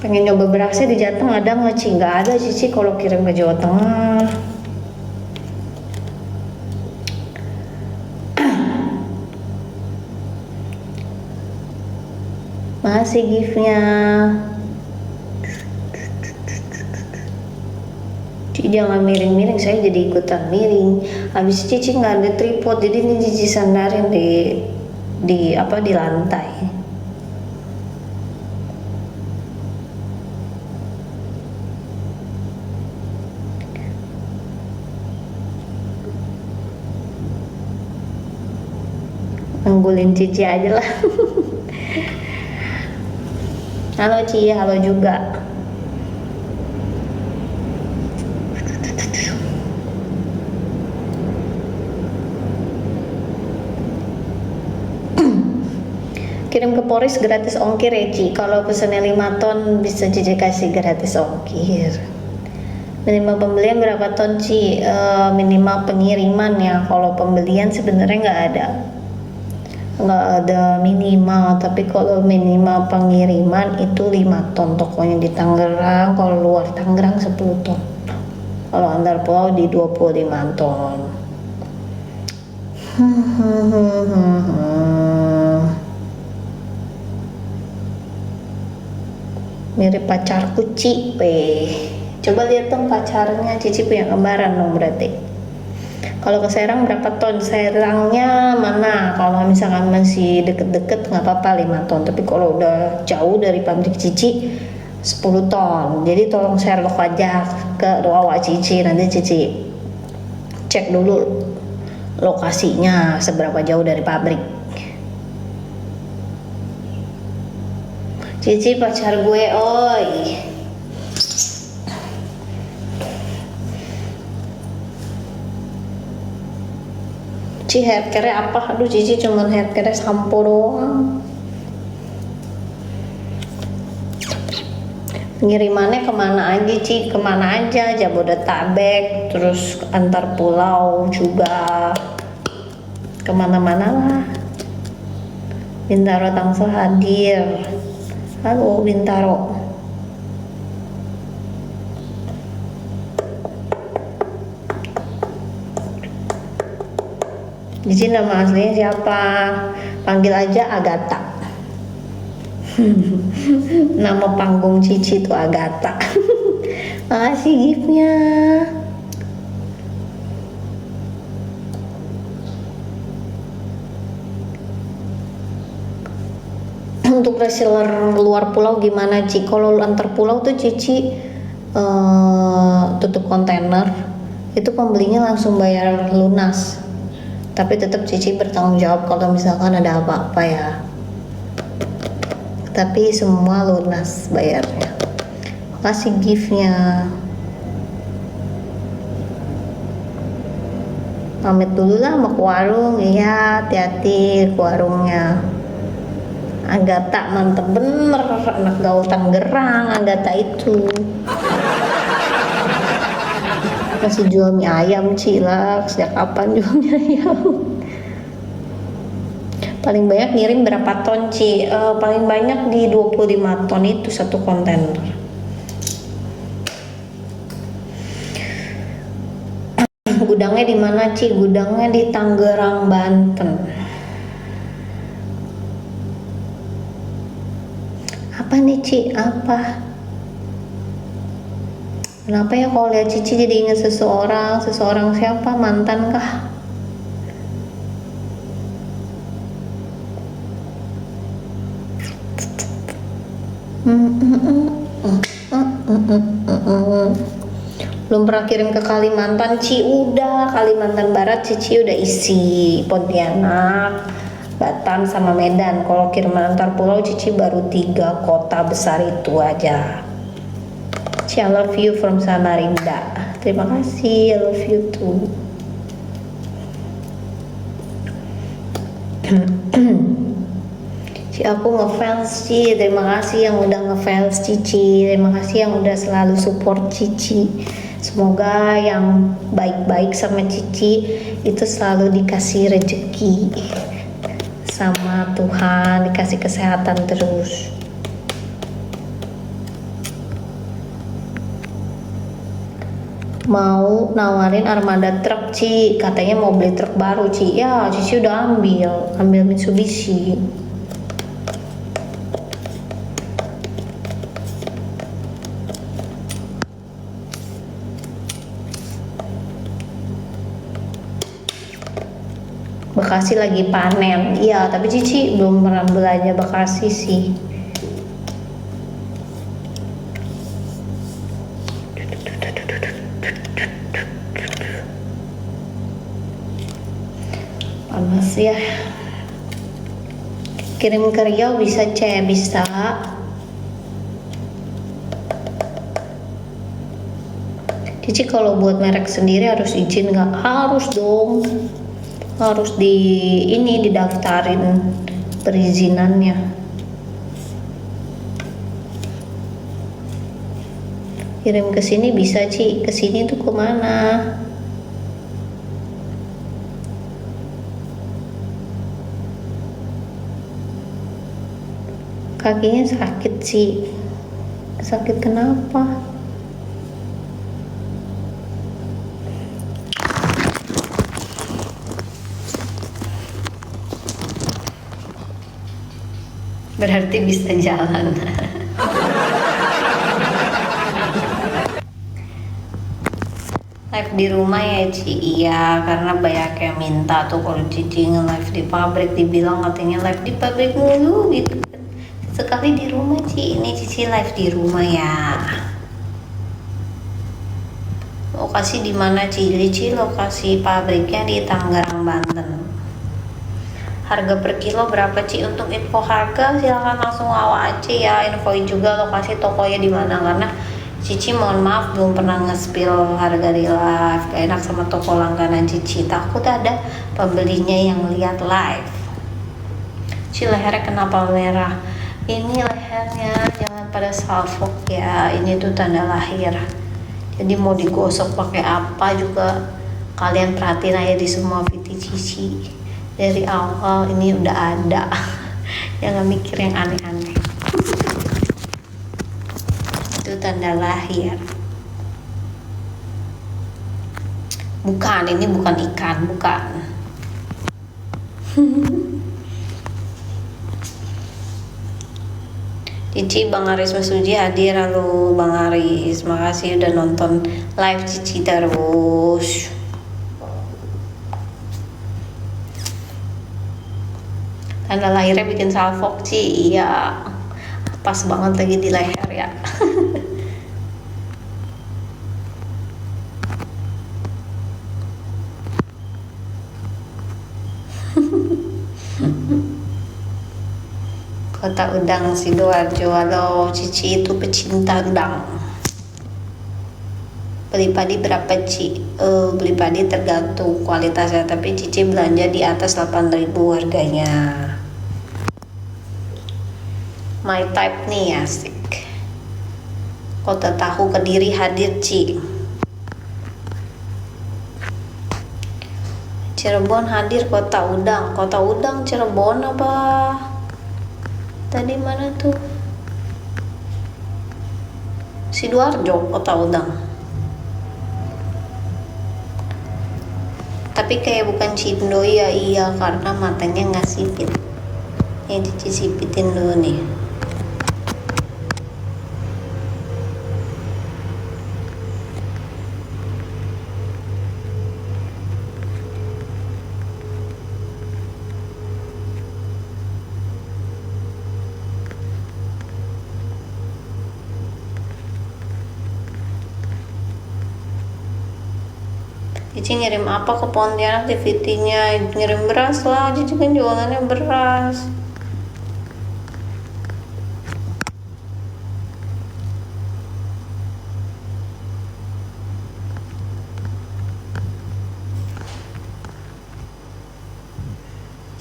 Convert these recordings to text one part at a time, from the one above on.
Pengen nyoba berasnya di Jateng ada nggak Ci? Nggak ada Cici kalau kirim ke Jawa Tengah. Masih giftnya. Cici jangan miring-miring, saya jadi ikutan miring. Habis Cici nggak ada tripod, jadi ini Cici sandarin di lantai. Anggulin Cici aja lah. Halo Ci, halo juga. Kirim ke Poris gratis ongkir ya Ci. Kalau pesannya 5 ton bisa Cici kasih gratis ongkir. Minimal pembelian berapa ton Ci? Minimal pengiriman ya. Kalau pembelian sebenarnya nggak ada minimal, tapi kalau minimal pengiriman itu 5 ton tokonya di Tangerang. Kalau luar Tangerang 10 ton. Kalau antar pulau di 25 ton. Mirip pacarku Ci. Coba lihat dong pacarnya Cici punya kembaran dong berarti. Kalau ke Serang berapa ton? Serangnya mana? Kalau misalkan masih deket-deket nggak apa-apa 5 ton, tapi kalau udah jauh dari pabrik Cici 10 ton. Jadi tolong share log aja ke doa Cici, nanti Cici cek dulu lokasinya seberapa jauh dari pabrik. Cici pacar gue, oi. Ci haircare apa? Aduh Cici cuman haircare sampo doang. Pengirimannya kemana aja Ci? Kemana aja? Jabodetabek, terus antar pulau juga, kemana-mana lah. Bintaro Tangsel hadir. Halo Bintaro. Cici nama aslinya siapa? Panggil aja Agatha. Nama panggung Cici itu Agatha. Makasih giftnya. Untuk reseller luar pulau gimana Ci? Kalau antar pulau tuh Cici tutup kontainer, itu pembelinya langsung bayar lunas. Tapi tetap Cici bertanggung jawab kalau misalkan ada apa-apa ya. Tapi semua lunas bayarnya. Makasih giftnya. Pamit dulu lah mau ke warung. Iya, hati-hati ke warungnya. Agatha mantep bener, anak gaul Tangerang Agatha itu. Masih jual mie ayam Cilak, sejak kapan jual mie ayam? Paling banyak ngirim berapa ton Ci? Paling banyak di 25 ton itu satu kontainer. Gudangnya di mana Ci? Gudangnya di Tangerang, Banten. Apa nih Ci? Apa? Kenapa ya kalau lihat Cici jadi ingat seseorang? Seseorang siapa? Mantan kah? Belum pernah kirim ke Kalimantan Ci. Udah, Kalimantan Barat Cici udah isi, Pontianak, Batam sama Medan. Kalau kiriman antar pulau Cici baru 3 kota besar itu aja. Ci, I love you from Samarinda. Terima kasih, I love you too. Ci, aku ngefans Ci. Terima kasih yang udah ngefans Cici. Terima kasih yang udah selalu support Cici. Semoga yang baik-baik sama Cici itu selalu dikasih rezeki sama Tuhan, dikasih kesehatan terus. mau nawarin armada truk Ci, katanya mau beli truk baru Ci. Ya Cici udah ambil Mitsubishi. Bekasi lagi panen, iya tapi Cici belum pernah belanja Bekasi sih. Panas ya. Kirim ke Riau bisa bisa. Cici kalau buat merek sendiri harus izin nggak? Harus dong. Harus didaftarin perizinannya. Kirim ke sini bisa Ci, ke sini tuh kemana? Kakinya sakit Ci. Sakit kenapa? Berarti bisa jalan. Live di rumah ya Ci, iya karena banyak yang minta tuh kalau Cici nge-live di pabrik, dibilang katanya live di pabrik mulu gitu kan. Sekali di rumah Ci, ini Cici live di rumah ya. Lokasi di mana Ci? Cici lokasi pabriknya di Tangerang, Banten. Harga per kilo berapa Ci? Untuk info harga silahkan langsung awak aja ya, infoin juga lokasi tokonya di mana, karena Cici mohon maaf belum pernah nge-spill harga di live, gak enak sama toko langganan Cici, takut ada pembelinya yang lihat live. Ci lehernya kenapa merah? Ini lehernya jangan pada salfok ya, ini tuh tanda lahir, jadi mau digosok pakai apa juga kalian perhatiin aja di semua video Cici dari awal ini udah ada. Jangan mikir yang aneh-aneh. Itu tanda lahir. Bukan, ini bukan ikan, bukan. Cici, Bang Aris Masuji hadir. Halo Bang Aris, makasih udah nonton live Cici terus. Tanda lahirnya bikin salfok Ci, iya pas banget lagi di leher ya. Kota Udang Sidoarjo. Halo Cici, itu pecinta udang. Beli padi berapa Ci? Beli padi tergantung kualitasnya, tapi Cici belanja di atas 8.000 harganya. My type nih, asik. Kota Tahu Kediri hadir Ci. Cirebon hadir. Kota Udang Cirebon apa? Tadi mana tuh? Sidoarjo, Kota Udang. Tapi kayak bukan Cindo ya, iya karena matanya nggak sipit. Ini Cici sipitin dulu nih. Cici ngirim apa ke Pontianak DVD-nya? Ngirim beras lah, Cici kan jualannya beras.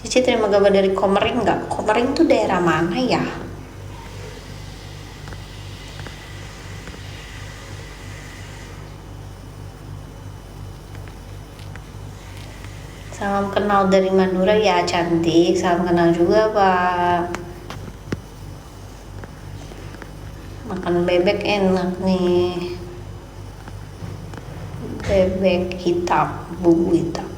Cici terima gambar dari Komering nggak? Komering tuh daerah mana ya? Salam kenal dari Madura ya cantik. Salam kenal juga Pak. Makan bebek enak nih. bebek hitam, bumbu hitam.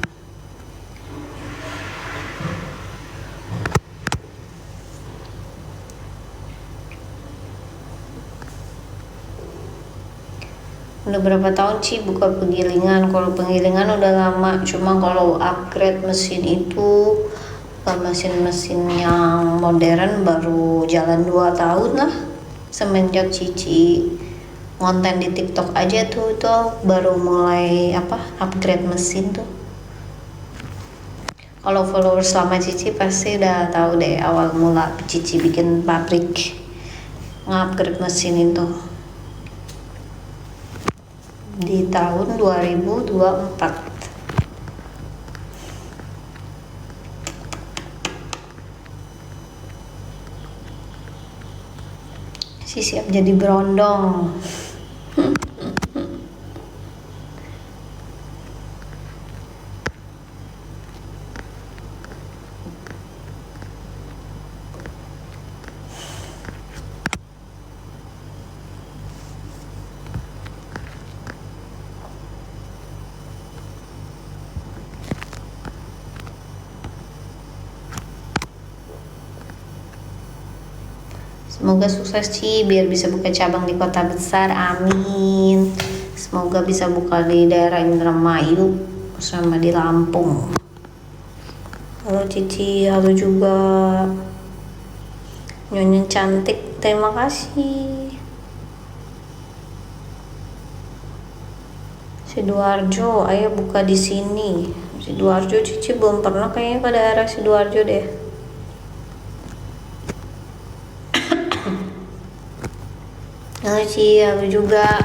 Udah berapa tahun sih buka penggilingan? Kalau penggilingan udah lama, cuma kalau upgrade mesin itu mesin-mesin yang modern baru jalan 2 tahun lah, semenjak Cici konten di TikTok aja tuh baru mulai upgrade mesin tuh. Kalau followers selama Cici pasti udah tahu deh awal mula Cici bikin pabrik nge-upgrade mesin itu di tahun 2024. Siap jadi berondong. Semoga sukses Ci, biar bisa buka cabang di kota besar, amin. Semoga bisa buka di daerah Indramayu sama di Lampung. Halo Cici, halo juga Nyonya cantik, terima kasih. Sidoarjo, ayo buka di sini. Sidoarjo Cici belum pernah kayaknya ke daerah Sidoarjo deh. Halo Ci, halo juga.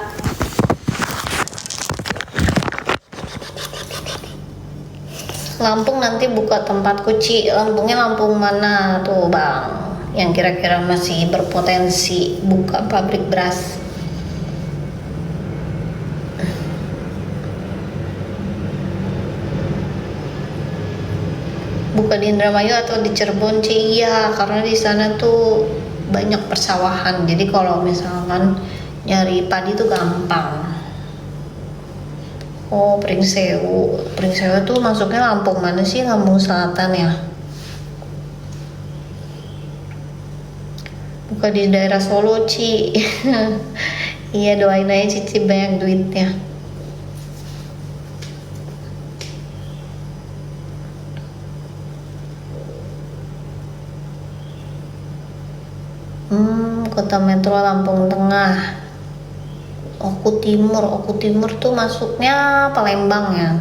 Lampung nanti buka tempatku Ci. Lampungnya Lampung mana tuh Bang? Yang kira-kira masih berpotensi buka pabrik beras. Buka di Indramayu atau di Cirebon Ci? Iya, karena di sana tuh banyak persawahan, jadi kalau misalkan nyari padi tuh gampang. Oh, Pringsewu tuh masuknya Lampung mana sih? Lampung Selatan ya? Buka di daerah Solo Ci. Iya, doain aja Cici banyak duitnya. Kota Metro Lampung Tengah. Oku Timur tuh masuknya Palembang ya.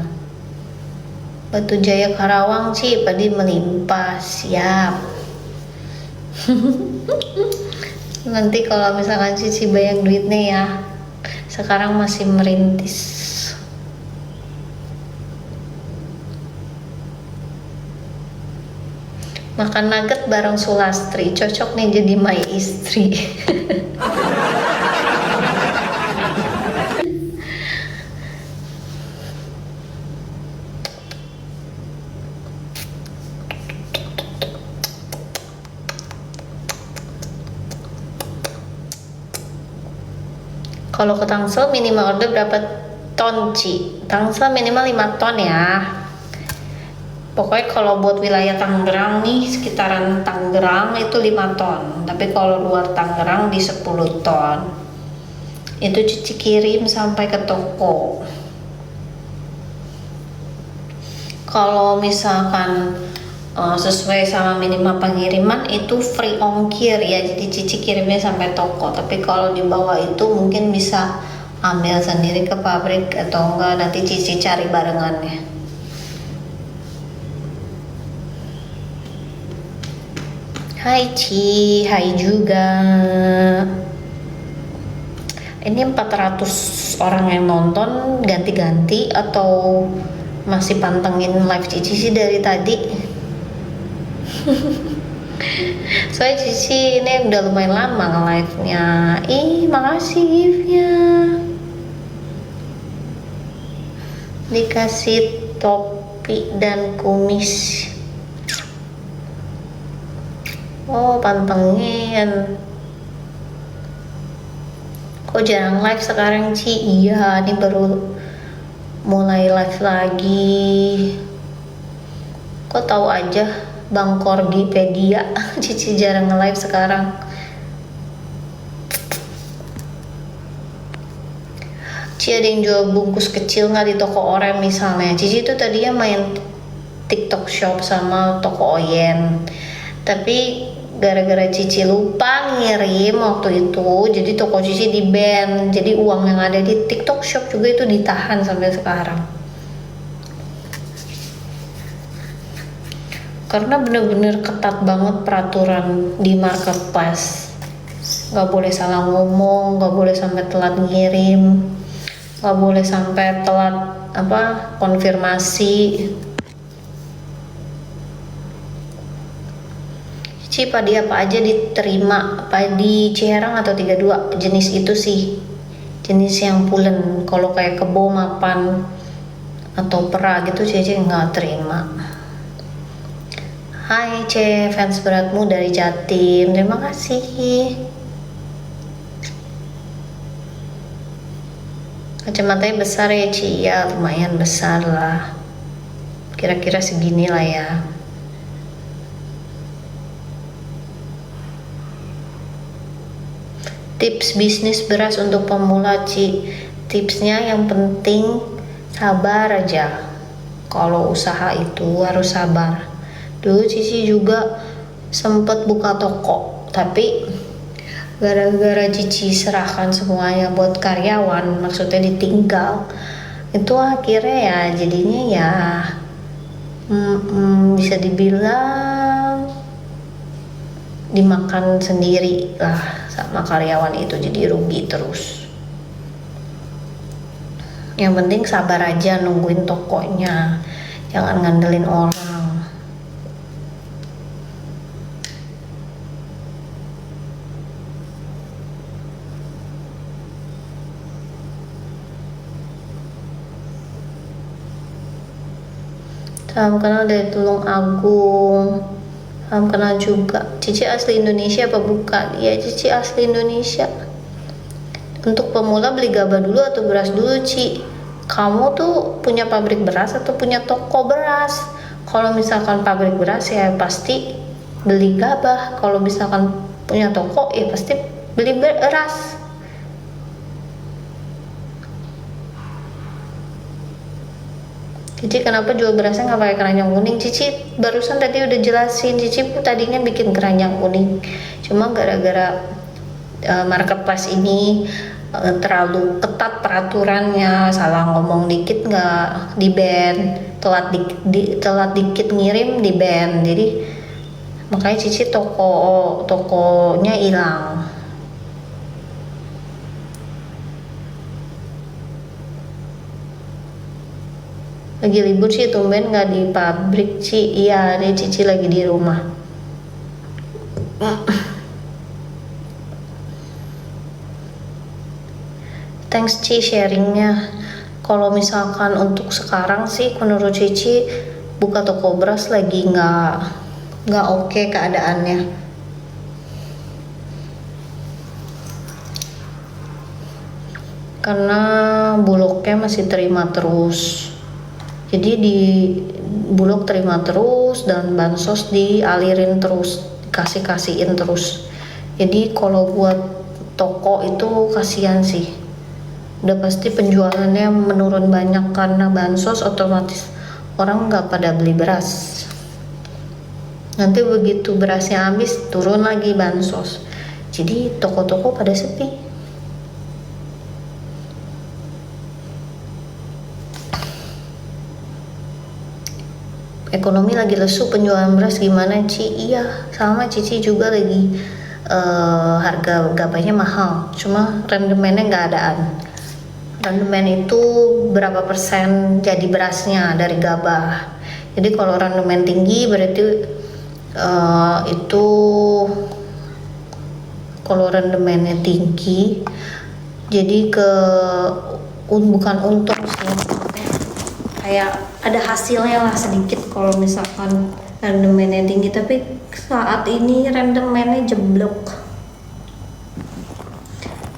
Batu Jaya Karawang Ci, padi melimpah, siap. Nanti kalau misalkan Cici banyak duitnya ya. Sekarang masih merintis. Makan nugget bareng Sulastri, cocok nih jadi my istri. Kalau ke Tangsel minimal order berapa ton Ci? Tangsel minimal 5 ton ya. Pokoknya kalau buat wilayah Tangerang nih, sekitaran Tangerang itu 5 ton. Tapi kalau luar Tangerang di 10 ton. Itu Cici kirim sampai ke toko. Kalau misalkan sesuai sama minimal pengiriman itu free ongkir ya, jadi Cici kirimnya sampai toko. Tapi kalau di bawah itu mungkin bisa ambil sendiri ke pabrik atau enggak nanti Cici cari barengannya. Hai Ci, hai juga. Ini 400 orang yang nonton ganti-ganti atau masih pantengin live Cici sih dari tadi? Soalnya Cici ini udah lumayan lama nge-live-nya. Ih, makasih gift-nya. Dikasih topi dan kumis. Oh, pantengin. Kok jarang live sekarang Ci? Iya, ini baru mulai live lagi. Kok tahu aja Bang Kordipedia. Cici jarang nge-live sekarang. Cici ada yang jual bungkus kecil nggak di toko Orem misalnya. Cici itu tadinya main TikTok Shop sama toko Oyen, tapi gara-gara Cici lupa ngirim waktu itu, jadi toko Cici di ban. Jadi uang yang ada di TikTok Shop juga itu ditahan sampai sekarang. Karena bener-bener ketat banget peraturan di marketplace. Gak boleh salah ngomong, gak boleh sampai telat ngirim, gak boleh sampai telat konfirmasi. Cici padi apa aja diterima, padi Ciherang atau 32, jenis itu sih, jenis yang pulen. Kalau kayak kebo, mapan atau pera gitu Cici nggak terima. Hai C, fans beratmu dari Jatim, terima kasih. Kacamatanya besar ya Ci, ya lumayan besar lah, kira-kira segini lah ya. Tips bisnis beras untuk pemula Ci, tipsnya yang penting sabar aja. Kalau usaha itu harus sabar. Dulu Cici juga sempet buka toko, tapi gara-gara Cici serahkan semuanya buat karyawan, maksudnya ditinggal, itu akhirnya ya jadinya ya bisa dibilang dimakan sendiri lah sama karyawan itu, jadi rugi terus. Yang penting sabar aja nungguin tokonya, jangan ngandelin orang. Salam kenal dari Tulung Agung. Salam kenal juga. Cici asli Indonesia apa bukan? Iya, Cici asli Indonesia. Untuk pemula beli gabah dulu atau beras dulu Ci? Kamu tuh punya pabrik beras atau punya toko beras? Kalau misalkan pabrik beras ya pasti beli gabah. Kalau misalkan punya toko ya pasti beli beras. Cici kenapa jual berasnya nggak pakai keranjang kuning? Cici barusan tadi udah jelasin, Cici tadinya bikin keranjang kuning, cuma gara-gara marketplace ini terlalu ketat peraturannya, salah ngomong dikit nggak di ban, telat dikit ngirim di ban, jadi makanya Cici tokonya hilang. Lagi libur sih, tumben nggak di pabrik Ci. Iya, deh Cici lagi di rumah. Thanks Ci sharingnya. Kalau misalkan untuk sekarang sih menurut Cici buka toko beras lagi nggak oke keadaannya. Karena Bulognya masih terima terus. Jadi di Bulog terima terus dan bansos dialirin terus, dikasihin terus. Jadi kalau buat toko itu kasihan sih. Udah pasti penjualannya menurun banyak karena bansos, otomatis orang nggak pada beli beras. Nanti begitu berasnya habis turun lagi bansos. Jadi toko-toko pada sepi. Ekonomi lagi lesu, penjualan beras gimana Ci? Iya, sama Cici juga lagi harga gabahnya mahal, cuma rendemennya nggak adaan. Rendemen itu berapa persen jadi berasnya dari gabah. Jadi kalau rendemen tinggi berarti itu, kalau rendemennya tinggi jadi bukan untung sih, kayak ada hasilnya lah sedikit kalau misalkan rendemennya tinggi, tapi saat ini rendemennya jeblok.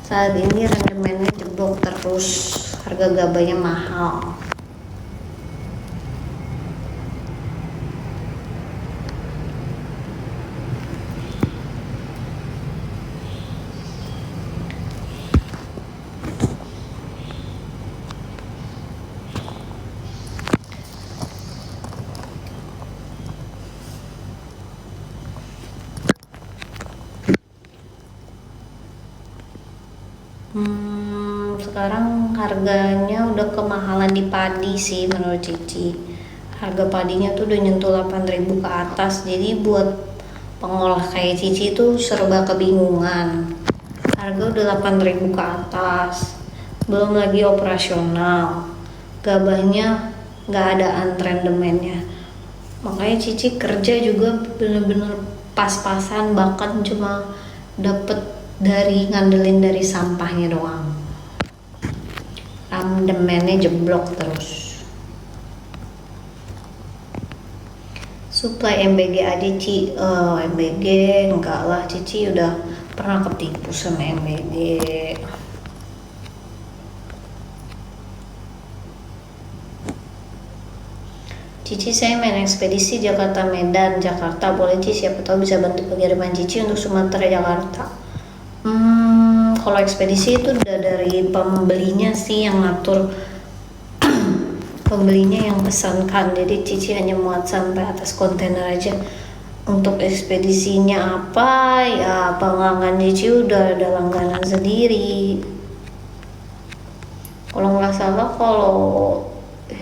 Saat ini rendemennya jeblok terus, harga gabahnya mahal. Sekarang harganya udah kemahalan di padi sih menurut Cici. Harga padinya tuh udah nyentuh 8.000 ke atas. Jadi buat pengolah kayak Cici tuh serba kebingungan. Harga udah 8.000 ke atas. Belum lagi operasional. Gabahnya nggak ada antrendemennya. Makanya Cici kerja juga bener-bener pas-pasan, bahkan cuma dapet ngandelin dari sampahnya doang. Randemennya jeblok terus. Supply MBG aja Ci. MBG enggak lah, Cici udah pernah ketipu sama MBG. Cici, saya main ekspedisi Jakarta Medan Jakarta, boleh Cici, siapa tahu bisa bantu pengiriman Cici untuk Sumatera Jakarta. Kalau ekspedisi itu udah dari pembelinya sih yang ngatur. Pembelinya yang pesankan, jadi Cici hanya muat sampai atas kontainer aja. Untuk ekspedisinya apa ya, pelanggan Cici udah ada langganan sendiri. Kalau nggak salah,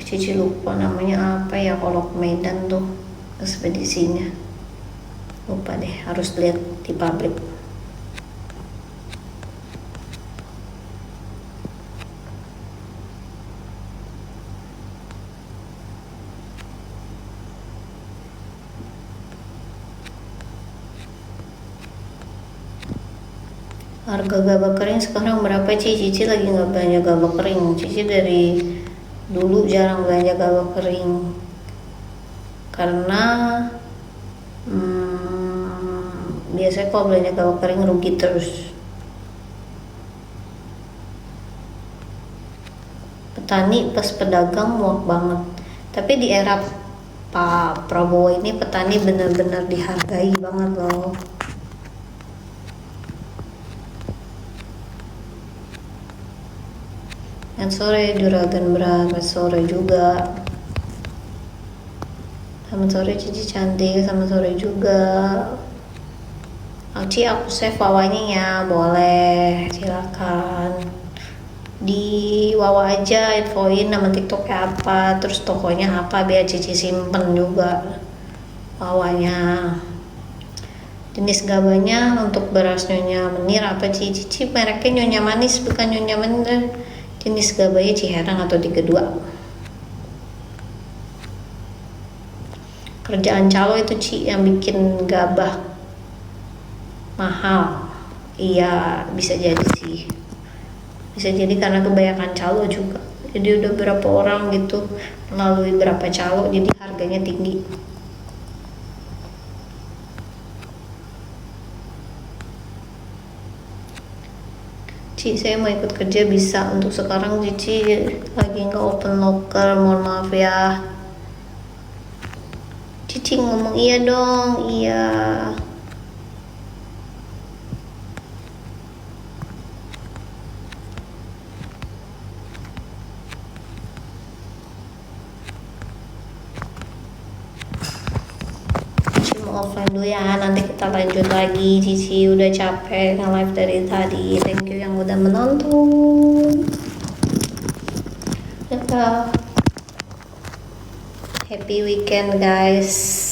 Cici lupa namanya apa ya, kalau ke Medan tuh ekspedisinya, lupa deh, harus lihat di pabrik. Harga gabah kering sekarang berapa Cici? Cici lagi nggak belanja gabah kering. Cici dari dulu jarang belanja gabah kering karena biasanya kalau belanja gabah kering rugi terus. Petani plus pedagang muak banget. Tapi di era Pak Prabowo ini petani benar-benar dihargai banget loh. Dan sore juragan berat, sore juga. Sama sore Cici cantik, sama sore juga. Ci, aku save wawanya ya, boleh, silakan. Di wawa aja infoin nama TikToknya apa, terus tokonya apa, biar Cici simpen juga wawanya. Jenis gabahnya untuk beras Nyonya Menir apa Cici? Mereknya Nyonya Manis bukan Nyonya Menir. Jenis gabahnya Ciherang atau Tiga Dua. Kerjaan calo itu Ci yang bikin gabah mahal. Iya, bisa jadi sih. Bisa jadi karena kebanyakan calo juga. Jadi udah berapa orang gitu melalui berapa calo, jadi harganya tinggi. Ci, saya mau ikut kerja bisa. Untuk sekarang Cici lagi nggak open locker, mohon maaf ya. Cici ngomong iya dong, iya. Offline dulu ya, nanti kita lanjut lagi. Cici udah capek nge-live dari tadi. Thank you yang udah menonton. Happy weekend guys.